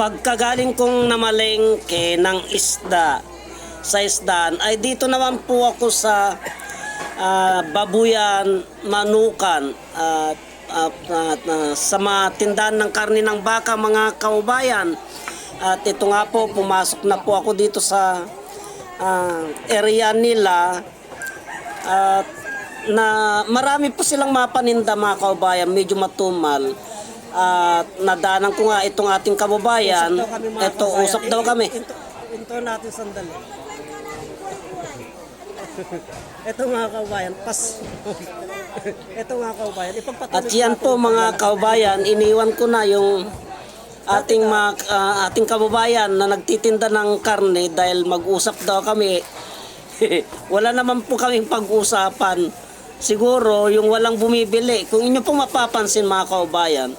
Pagkagaling kong namalengke ng isda sa isdaan ay dito naman po ako sa babuyan, manukan sa mga tindahan ng karne ng baka mga kaubayan. At ito nga po, pumasok na po ako dito sa area nila at na marami po silang mapaninda mga kaubayan, medyo matumal. At nadaanan ko nga itong ating kababayan. Usap daw kami. Ito natin sandali. Ito mga kaubayan, ito mga kaubayan, ipagpatuloy. At yan po mga kaubayan, iniwan ko na yung ating kababayan na nagtitinda ng karne dahil mag-usap daw kami. Wala naman po kaming pag-usapan. Siguro yung walang bumibili. Kung inyo pong mapapansin mga kaubayan,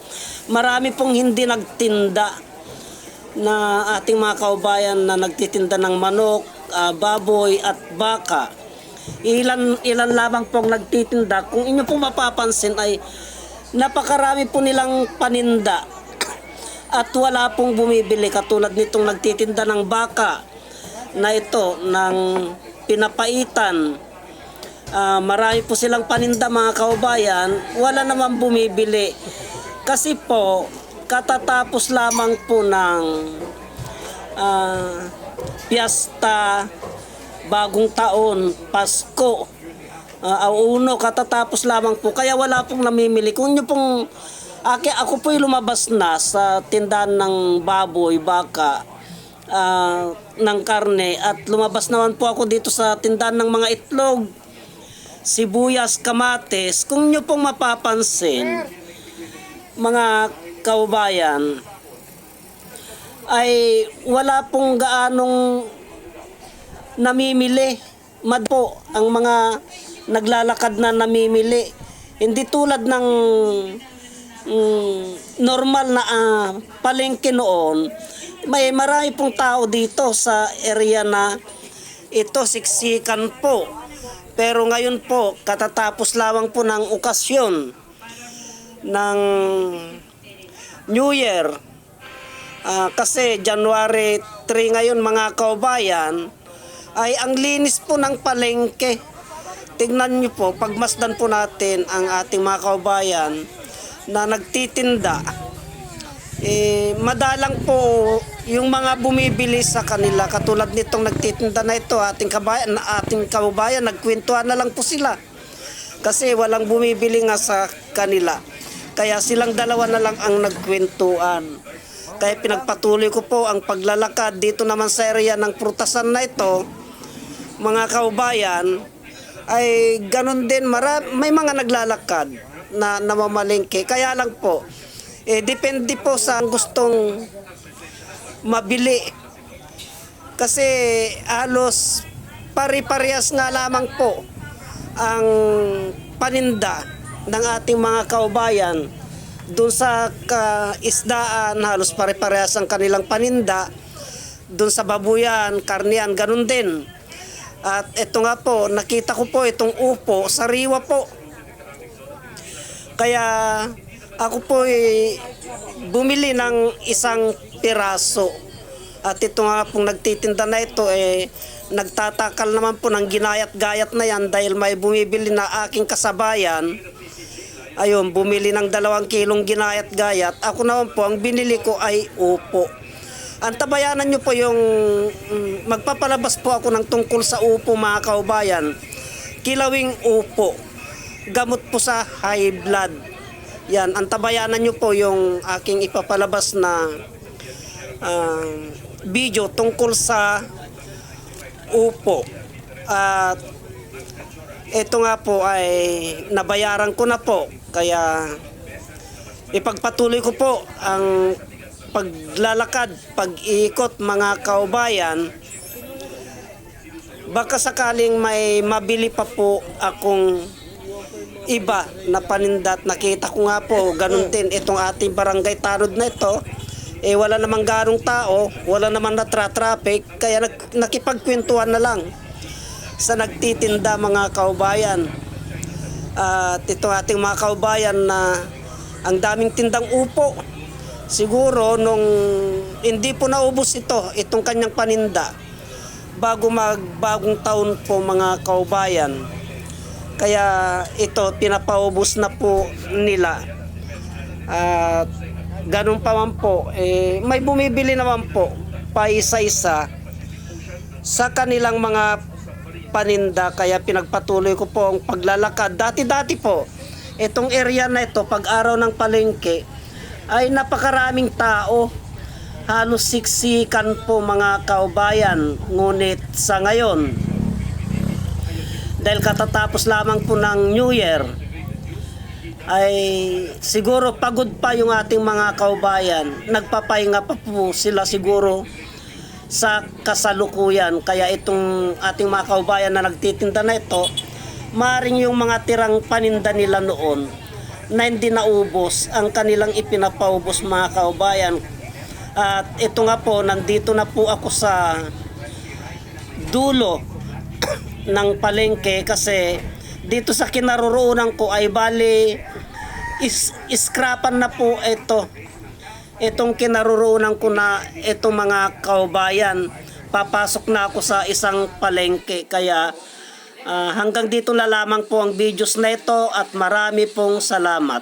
marami pong hindi nagtinda na ating mga kaubayan na nagtitinda ng manok, baboy at baka. Ilan lamang pong nagtitinda. Kung inyo pong mapapansin ay napakarami po nilang paninda at wala pong bumibili, katulad nitong nagtitinda ng baka na ito ng pinapaitan. Marami po silang paninda mga kaubayan, wala naman bumibili kasi po katatapos lamang po ng piyesta, bagong taon, Pasko, Auno, katatapos lamang po, kaya wala pong namimili. Kung nyo pong ako po'y lumabas na sa tindahan ng baboy, baka, ng karne, at lumabas naman po ako dito sa tindahan ng mga itlog, sibuyas, kamates. Kung nyo pong mapapansin mga kaubayan ay wala pong gaanong namimili. Mad po ang mga naglalakad na namimili, hindi tulad ng normal na palengke noon. May marami pong tao dito sa area na ito, siksikan po. Pero ngayon po, katatapos lamang po ng okasyon ng New Year. Kasi January 3 ngayon mga kaubayan, ay ang linis po ng palengke. Tingnan nyo po, pagmasdan po natin ang ating mga kaubayan na nagtitinda. Madalang po yung mga bumibili sa kanila, katulad nitong nagtitinda na ito, ating kababayan, nagkwentuhan na lang po sila kasi walang bumibili nga sa kanila, kaya silang dalawa na lang ang nagkwentuhan. Kaya pinagpatuloy ko po ang paglalakad dito naman sa area ng prutasan na ito mga kaubayan. Ay ganun din, may mga naglalakad na namamalengke, kaya lang po depende po sa gustong mabili. Kasi halos pari-parehas nga lamang po ang paninda ng ating mga kaubayan. Doon sa isdaan, halos pari-parehas ang kanilang paninda. Doon sa babuyan, karnian, ganun din. At ito nga po, nakita ko po itong upo, sariwa po. Kaya ako po bumili ng isang piraso. At ito nga pong nagtitinda na ito, nagtatakal naman po ng ginayat-gayat na yan dahil may bumibili na aking kasabayan. Ayun, bumili ng 2 kilong ginayat-gayat. Ako naman po, ang binili ko ay upo. Antabayanan nyo po yung magpapalabas po ako ng tungkol sa upo mga kaubayan. Kilawing upo, gamot po sa high blood. Yan, antabayanan nyo po yung aking ipapalabas na video tungkol sa upo. At ito nga po ay nabayaran ko na po, kaya ipagpatuloy ko po ang paglalakad, pag-iikot mga kaubayan. Baka sakaling may mabili pa po akong iba na panindat. Nakita ko nga po, ganun din itong ating barangay Tanod na ito. Wala namang garong tao, wala namang natra-traffic, kaya nakipagkwentuhan na lang sa nagtitinda mga kaubayan. At ito ating mga kaubayan na ang daming tindang upo, siguro nung hindi po naubos itong kanyang paninda bago magbagong taon po mga kaubayan. Kaya ito pinapaubos na po nila. At ganun pa man po, may bumibili naman po pa isa-isa sa kanilang mga paninda, kaya pinagpatuloy ko po ang paglalakad. Dati-dati po, itong area na ito, pag araw ng palengke, ay napakaraming tao. Halos siksikan po mga kaubayan. Ngunit sa ngayon, dahil katatapos lamang po ng New Year, ay siguro pagod pa yung ating mga kaubayan. Nagpapahinga pa po sila siguro sa kasalukuyan. Kaya itong ating mga kaubayan na nagtitinda na ito, maring yung mga tirang paninda nila noon na hindi naubos ang kanilang ipinapaubos mga kaubayan. At ito nga po, nandito na po ako sa dulo ng palengke kasi dito sa kinaroroonan ko ay bali iskrapan na po itong kinaroroonan ko na itong mga kaubayan. Papasok na ako sa isang palengke, kaya hanggang dito na lamang po ang videos na ito at marami pong salamat.